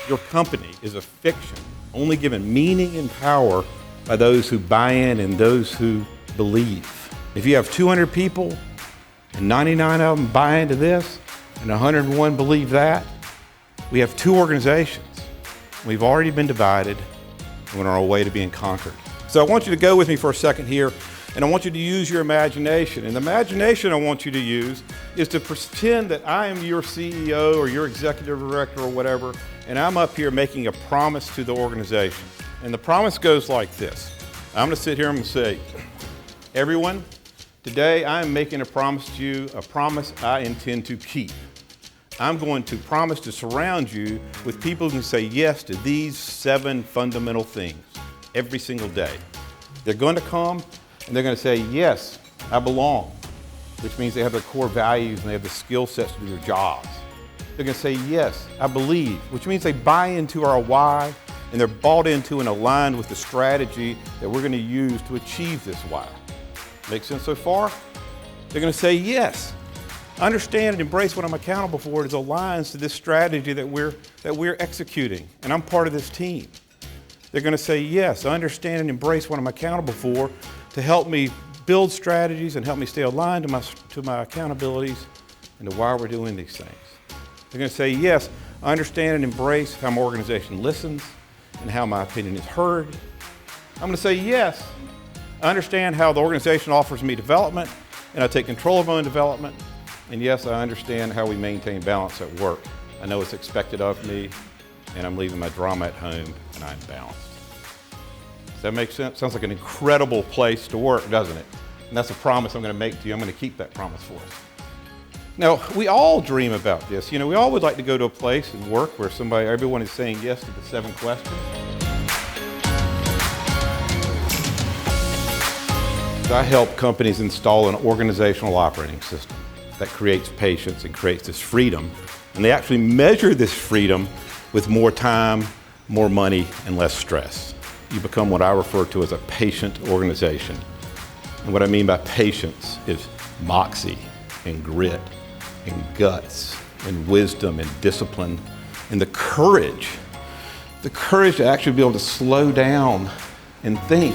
Your company is a fiction, only given meaning and power by those who buy in and those who believe. If you have 200 people and 99 of them buy into this and 101 believe that, we have two organizations. We've already been divided and we're on our way to being conquered. So I want you to go with me for a second here, and I want you to use your imagination. And the imagination I want you to use is to pretend that I am your CEO or your executive director or whatever, and I'm up here making a promise to the organization. And the promise goes like this. I'm going to sit here and I'm going to say, everyone, today I am making a promise to you, a promise I intend to keep. I'm going to promise to surround you with people who can say yes to these 7 fundamental things every single day. They're going to come and they're going to say, yes, I belong, which means they have their core values and they have the skill sets to do their jobs. They're going to say, yes, I believe, which means they buy into our why and they're bought into and aligned with the strategy that we're going to use to achieve this why. Make sense so far? They're going to say, yes, I understand and embrace what I'm accountable for. It aligns to this strategy that we're executing, and I'm part of this team. They're going to say, yes, I understand and embrace what I'm accountable for to help me build strategies and help me stay aligned to my accountabilities and to why we're doing these things. They're going to say, yes, I understand and embrace how my organization listens and how my opinion is heard. I'm going to say, yes, I understand how the organization offers me development and I take control of my own development. And yes, I understand how we maintain balance at work. I know it's expected of me, and I'm leaving my drama at home, and I'm balanced. Does that make sense? Sounds like an incredible place to work, doesn't it? And that's a promise I'm going to make to you. I'm going to keep that promise for us. Now, we all dream about this. You know, we all would like to go to a place and work where everyone is saying yes to the 7 questions. I help companies install an organizational operating system that creates patience and creates this freedom. And they actually measure this freedom with more time, more money, and less stress. You become what I refer to as a patient organization. And what I mean by patience is moxie and grit and guts and wisdom and discipline and the courage to actually be able to slow down and think.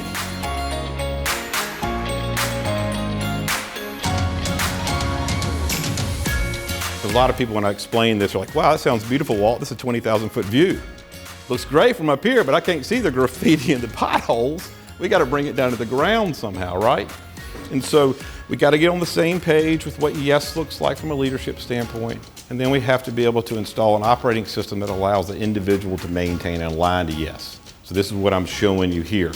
A lot of people, when I explain this, are like, wow, that sounds beautiful, Walt. This is a 20,000-foot view. Looks great from up here, but I can't see the graffiti and the potholes. We got to bring it down to the ground somehow, right? And so we got to get on the same page with what yes looks like from a leadership standpoint. And then we have to be able to install an operating system that allows the individual to maintain and align to yes. So this is what I'm showing you here.